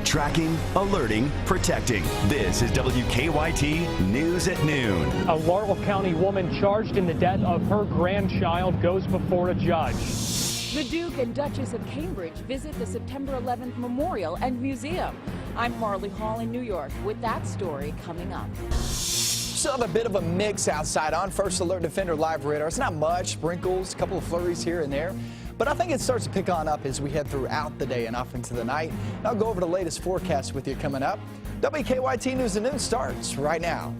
Tracking, alerting, protecting. This is WKYT News at Noon. A Laurel County woman charged in the death of her grandchild goes before a judge. The Duke and Duchess of Cambridge visit the September 11th Memorial and Museum. I'm Marley Hall in New York with that story coming up. Still have a bit of a mix outside on First Alert Defender Live radar. It's not much, sprinkles, a couple of flurries here and there. But I think it starts to pick on up as we head throughout the day and off into the night. And I'll go over the latest forecast with you coming up. WKYT News at Noon starts right now.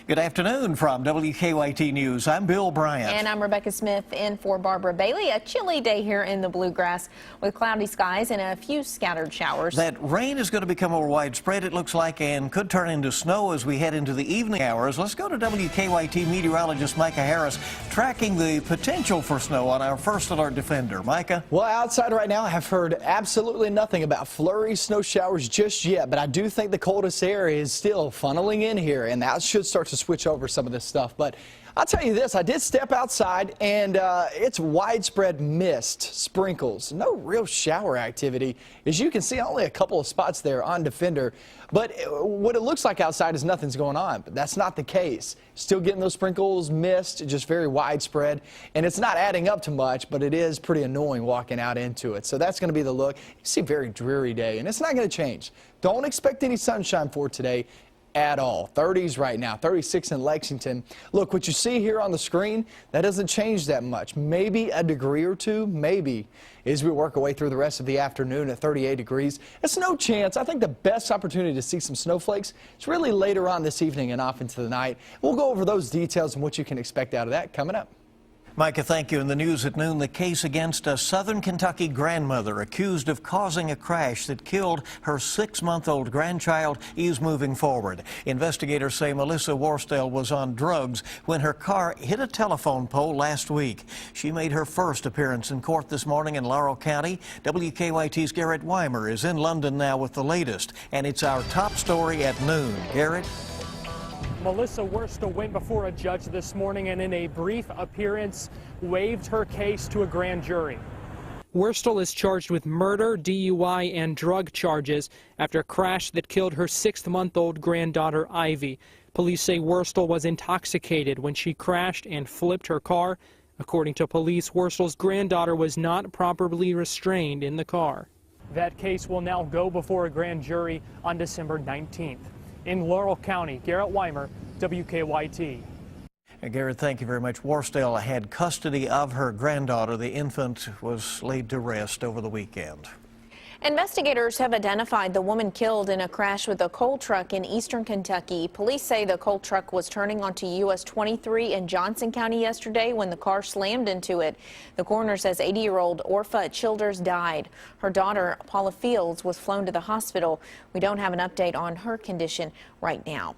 Good afternoon from WKYT News. I'm Bill Bryant. And I'm Rebecca Smith in for Barbara Bailey. A chilly day here in the Bluegrass with cloudy skies and a few scattered showers. That rain is going to become more widespread, it looks like, and could turn into snow as we head into the evening hours. Let's go to WKYT meteorologist Micah Harris, tracking the potential for snow on our First Alert Defender. Micah? Well, outside right now, I've heard absolutely nothing about flurry snow showers just yet, but I do think the coldest air is still funneling in here, and that should start to switch over some of this stuff. But I'll tell you this, I did step outside and it's widespread mist, sprinkles, no real shower activity. As you can see, only a couple of spots there on Defender. But what it looks like outside is nothing's going on, but that's not the case. Still getting those sprinkles, mist, just very widespread. And it's not adding up to much, but it is pretty annoying walking out into it. So that's going to be the look. You see a very dreary day, and it's not going to change. Don't expect any sunshine for today at all. 30s right now, 36 in Lexington. Look, what you see here on the screen, that doesn't change that much. Maybe a degree or two, maybe, as we work our way through the rest of the afternoon at 38 degrees. It's no chance. I think the best opportunity to see some snowflakes is really later on this evening and off into the night. We'll go over those details and what you can expect out of that coming up. Micah, thank you. In the news at noon, the case against a Southern Kentucky grandmother accused of causing a crash that killed her 6-month-old grandchild is moving forward. Investigators say Melissa Worstel was on drugs when her car hit a telephone pole last week. She made her first appearance in court this morning in Laurel County. WKYT's Garrett Weimer is in London now with the latest, and it's our top story at noon. Garrett? Melissa Worstel went before a judge this morning and in a brief appearance waived her case to a grand jury. Worstel is charged with murder, DUI, and drug charges after a crash that killed her 6-month-old granddaughter, Ivy. Police say Worstel was intoxicated when she crashed and flipped her car. According to police, Worstel's granddaughter was not properly restrained in the car. That case will now go before a grand jury on December 19th. In Laurel County, Garrett Weimer, WKYT. Garrett, thank you very much. Worstel had custody of her granddaughter. The infant was laid to rest over the weekend. Investigators have identified the woman killed in a crash with a coal truck in eastern Kentucky. Police say the coal truck was turning onto US 23 in Johnson County yesterday when the car slammed into it. The coroner says 80-year-old Orpha Childers died. Her daughter, Paula Fields, was flown to the hospital. We don't have an update on her condition right now.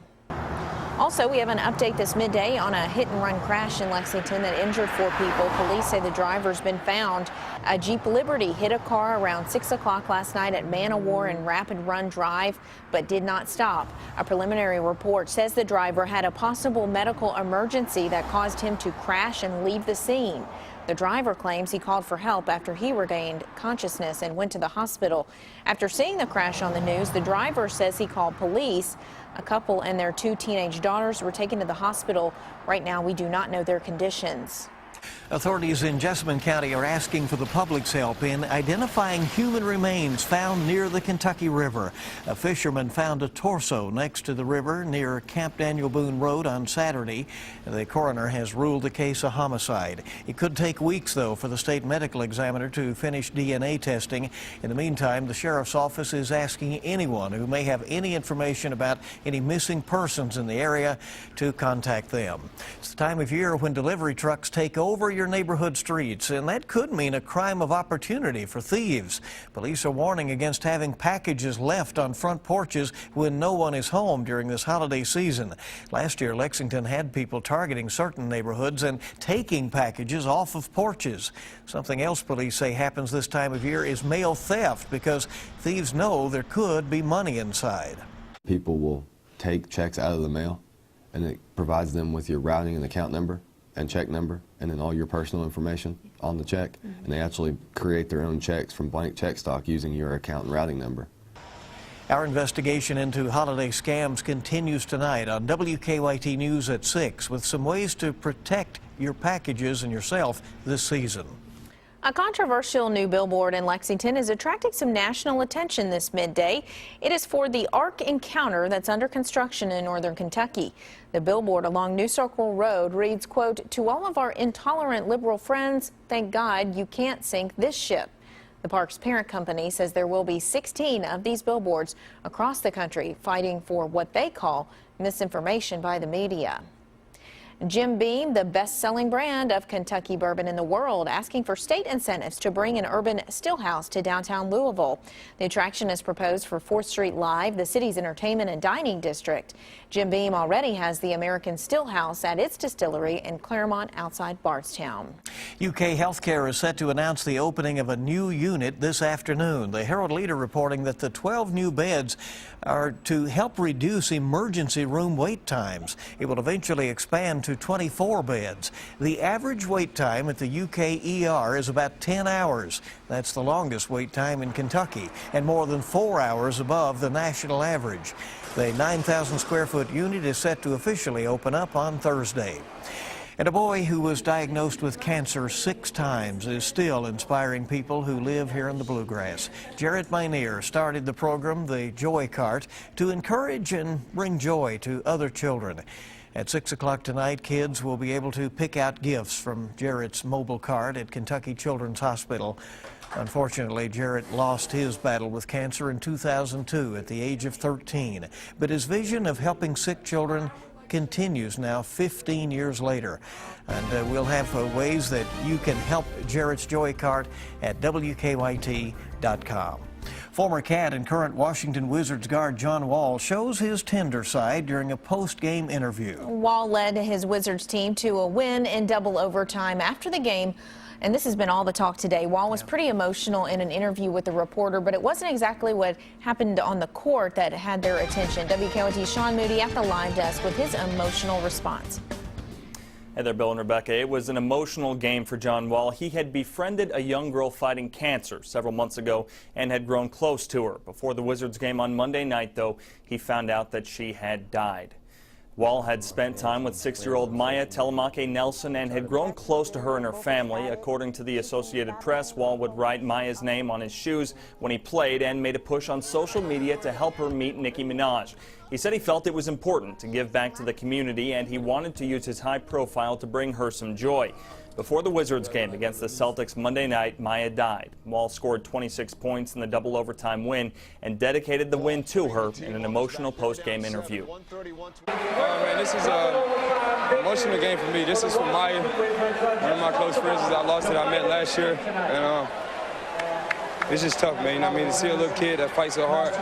Also, we have an update this midday on a hit-and-run crash in Lexington that injured 4 people. Police say the driver's been found. A Jeep Liberty hit a car around 6 o'clock last night at Man-O-War and Rapid Run Drive, but did not stop. A preliminary report says the driver had a possible medical emergency that caused him to crash and leave the scene. The driver claims he called for help after he regained consciousness and went to the hospital. After seeing the crash on the news, the driver says he called police. A couple and their 2 teenage daughters were taken to the hospital. Right now, we do not know their conditions. Authorities in Jessamine County are asking for the public's help in identifying human remains found near the Kentucky River. A fisherman found a torso next to the river near Camp Daniel Boone Road on Saturday. The coroner has ruled the case a homicide. It could take weeks, though, for the state medical examiner to finish DNA testing. In the meantime, the sheriff's office is asking anyone who may have any information about any missing persons in the area to contact them. It's the time of year when delivery trucks take over your neighborhood streets, and that could mean a crime of opportunity for thieves. Police are warning against having packages left on front porches when no one is home during this holiday season. Last year, Lexington had people targeting certain neighborhoods and taking packages off of porches. Something else police say happens this time of year is mail theft because thieves know there could be money inside. People will take checks out of the mail, and it provides them with your routing and account number and check number, and then all your personal information on the check. And they actually create their own checks from blank check stock using your account and routing number. Our investigation into holiday scams continues tonight on WKYT News at 6 with some ways to protect your packages and yourself this season. A controversial new billboard in Lexington is attracting some national attention this midday. It is for the Ark Encounter that's under construction in northern Kentucky. The billboard along New Circle Road reads, quote, "To all of our intolerant liberal friends, thank God you can't sink this ship." The park's parent company says there will be 16 of these billboards across the country fighting for what they call misinformation by the media. Jim Beam, the best-selling brand of Kentucky bourbon in the world, asking for state incentives to bring an urban stillhouse to downtown Louisville. The attraction is proposed for 4th Street Live, the city's entertainment and dining district. Jim Beam already has the American Stillhouse at its distillery in Claremont outside Bardstown. UK Healthcare is set to announce the opening of a new unit this afternoon. The Herald Leader reporting that the 12 new beds are to help reduce emergency room wait times. It will eventually expand to 24 beds. The average wait time at the UK ER is about 10 hours. That's the longest wait time in Kentucky and more than 4 hours above the national average. The 9,000 square foot unit is set to officially open up on Thursday. And a boy who was diagnosed with cancer 6 times is still inspiring people who live here in the Bluegrass. Jarrett Minear started the program, the Joy Cart, to encourage and bring joy to other children. At 6 o'clock tonight, kids will be able to pick out gifts from Jarrett's mobile cart at Kentucky Children's Hospital. Unfortunately, Jarrett lost his battle with cancer in 2002 at the age of 13. But his vision of helping sick children continues now 15 years later. And we'll have ways that you can help Jarrett's Joy Cart at WKYT.com. Former Cat and current Washington Wizards guard John Wall shows his tender side during a post-game interview. Wall led his Wizards team to a win in double overtime after the game. And this has been all the talk today. Wall was pretty emotional in an interview with the reporter, but it wasn't exactly what happened on the court that had their attention. WKYT's Sean Moody at the live desk with his emotional response. Hey there, Bill and Rebecca. It was an emotional game for John Wall. He had befriended a young girl fighting cancer several months ago and had grown close to her. Before the Wizards game on Monday night, though, he found out that she had died. Wall had spent time with 6-year-old Maya Telemake Nelson and had grown close to her and her family. According to the Associated Press, Wall would write Maya's name on his shoes when he played and made a push on social media to help her meet Nicki Minaj. He said he felt it was important to give back to the community and he wanted to use his high profile to bring her some joy. Before the Wizards game against the Celtics Monday night, Maya died. Wall scored 26 points in the double overtime win and dedicated the win to her in an emotional post-game interview. Man, this is an emotional game for me. This is for Maya, one of my close friends I lost that I met last year. And it's just tough, man. I mean, to see a little kid that fights so hard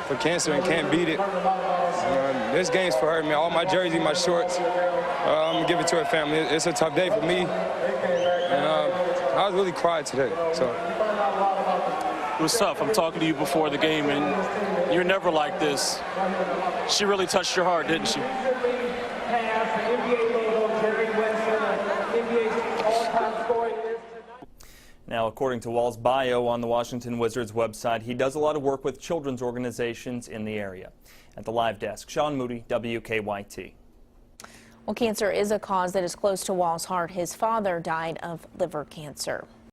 for cancer and can't beat it. This game's for her, man. All my jerseys, my shorts, I'm going to give it to her family. It's a tough day for me. And I was really quiet today. So. It was tough. I'm talking to you before the game, and you're never like this. She really touched your heart, didn't she? Now, according to Wall's bio on the Washington Wizards website, he does a lot of work with children's organizations in the area. At the live desk, Sean Moody, WKYT. Well, cancer is a cause that is close to Wall's heart. His father died of liver cancer.